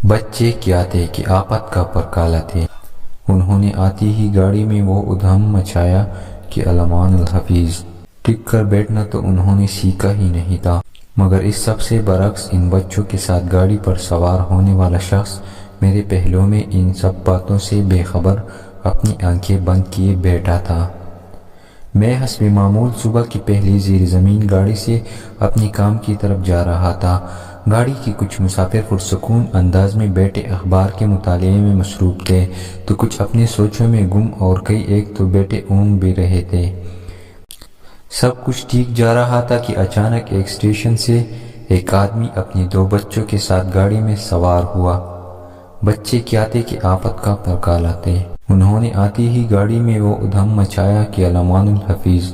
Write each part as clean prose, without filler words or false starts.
بچے کیا تھے کہ آفت کا پرکالہ تھے، انہوں نے آتی ہی گاڑی میں وہ ادھم مچایا کہ الامان الحفیظ، ٹک کر بیٹھنا تو انہوں نے سیکھا ہی نہیں تھا۔ مگر اس سب سے برعکس ان بچوں کے ساتھ گاڑی پر سوار ہونے والا شخص میرے پہلو میں ان سب باتوں سے بے خبر اپنی آنکھیں بند کیے بیٹھا تھا۔ میں حسب معمول صبح کی پہلی زیر زمین گاڑی سے اپنے کام کی طرف جا رہا تھا۔ گاڑی کے کچھ مسافر پرسکون انداز میں بیٹھے اخبار کے مطالعے میں مصروف تھے تو کچھ اپنے سوچوں میں گم، اور کئی ایک تو بیٹھے اونگ بھی رہے تھے۔ سب کچھ ٹھیک جا رہا تھا کہ اچانک ایک اسٹیشن سے ایک آدمی اپنے دو بچوں کے ساتھ گاڑی میں سوار ہوا۔ بچے کیا تھے کہ آفت کا پرکالہ تھے، انہوں نے آتی ہی گاڑی میں وہ ادھم مچایا کہ الامان الحفیظ،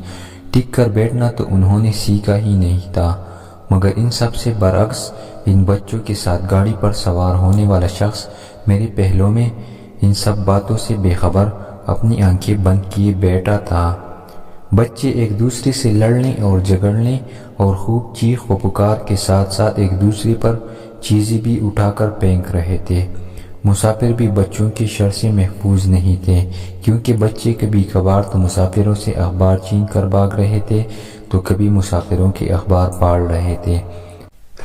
ٹک کر بیٹھنا تو انہوں نے سیکھا ہی نہیں تھا۔ مگر ان سب سے برعکس ان بچوں کے ساتھ گاڑی پر سوار ہونے والا شخص میرے پہلو میں ان سب باتوں سے بے خبر اپنی آنکھیں بند کیے بیٹھا تھا۔ بچے ایک دوسرے سے لڑنے اور جھگڑنے اور خوب چیخ و پکار کے ساتھ ساتھ ایک دوسرے پر چیزیں بھی اٹھا کر پھینک رہے تھے۔ مسافر بھی بچوں کے شر سے محفوظ نہیں تھے، کیونکہ بچے کبھی کبھار تو مسافروں سے اخبار چھین کر بھاگ رہے تھے تو کبھی مسافروں کے اخبار پاڑ رہے تھے،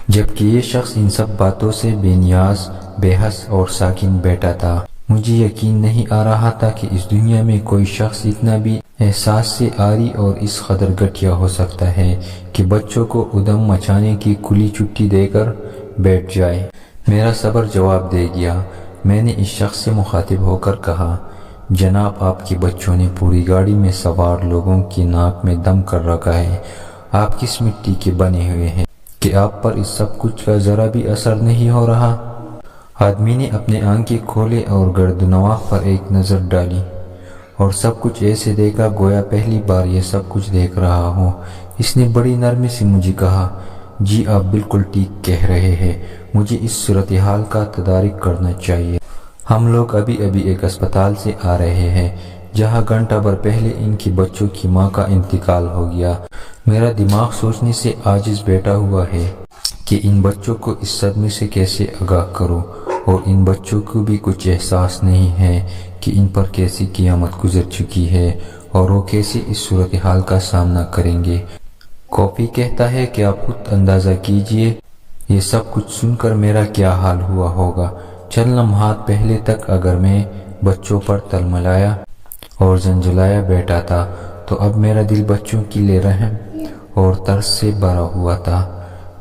جبکہ یہ شخص ان سب باتوں سے بے نیاز، بے حس اور ساکن بیٹھا تھا۔ مجھے یقین نہیں آ رہا تھا کہ اس دنیا میں کوئی شخص اتنا بھی احساس سے عاری اور اس قدر گھٹیا ہو سکتا ہے کہ بچوں کو ادھم مچانے کی کھلی چھٹی دے کر بیٹھ جائے۔ میرا صبر جواب دے گیا۔ میں نے اس شخص سے مخاطب ہو کر کہا، جناب، آپ کے بچوں نے پوری گاڑی میں سوار لوگوں کی ناک میں دم کر رکھا ہے۔ آپ کس مٹی کے بنے ہوئے ہیں کہ آپ پر اس سب کچھ کا ذرا بھی اثر نہیں ہو رہا؟ آدمی نے اپنے آنکھیں کھولے اور گردنواح پر ایک نظر ڈالی اور سب کچھ ایسے دیکھا گویا پہلی بار یہ سب کچھ دیکھ رہا ہو۔ اس نے بڑی نرمی سے مجھے کہا، جی آپ بالکل ٹھیک کہہ رہے ہیں، مجھے اس صورتحال کا تدارک کرنا چاہیے۔ ہم لوگ ابھی ابھی ایک اسپتال سے آ رہے ہیں جہاں گھنٹہ بھر پہلے ان کے بچوں کی ماں کا انتقال ہو گیا۔ میرا دماغ سوچنے سے عاجز بیٹھا ہوا ہے کہ ان بچوں کو اس صدمے سے کیسے آگاہ کروں، اور ان بچوں کو بھی کچھ احساس نہیں ہے کہ ان پر کیسی قیامت گزر چکی ہے اور وہ کیسے اس صورتحال کا سامنا کریں گے۔ کافی کہتا ہے کہ آپ خود اندازہ کیجئے یہ سب کچھ سن کر میرا کیا حال ہوا ہوگا۔ چند لمحات پہلے تک اگر میں بچوں پر تلملایا اور زنجلایا بیٹھا تھا تو اب میرا دل بچوں کے لیے رحم اور ترس سے بھرا ہوا تھا۔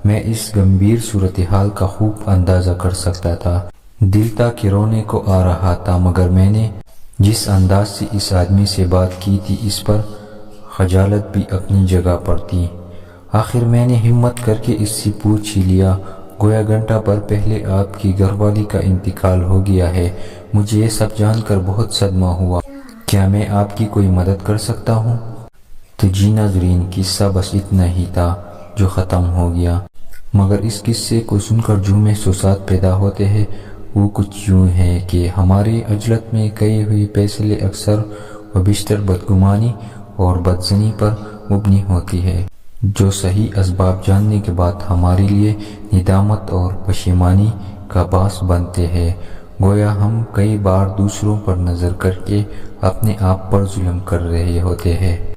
میں اس گمبھیر صورتحال کا خوب اندازہ کر سکتا تھا۔ دل تھا کہ رونے کو آ رہا تھا، مگر میں نے جس انداز سے اس آدمی سے بات کی تھی اس پر خجالت بھی اپنی جگہ پر تھی۔ آخر میں نے ہمت کر کے اس سے پوچھ ہی لیا، گویا گھنٹہ بھر پہلے آپ کی گھر والی کا انتقال ہو گیا ہے۔ مجھے یہ سب جان کر بہت صدمہ ہوا۔ کیا میں آپ کی کوئی مدد کر سکتا ہوں؟ تو جی ناظرین، قصہ بس اتنا ہی تھا جو ختم ہو گیا، مگر اس قصے کو سن کر جو محسوسات پیدا ہوتے ہیں وہ کچھ یوں ہے کہ ہمارے عجلت میں کیے ہوئے فیصلے اکثر و بیشتر بدگمانی اور بدظنی پر مبنی ہوتی ہے، جو صحیح اسباب جاننے کے بعد ہمارے لیے ندامت اور پشیمانی کا باعث بنتے ہیں۔ گویا ہم کئی بار دوسروں پر نظر کر کے اپنے آپ پر ظلم کر رہے ہوتے ہیں۔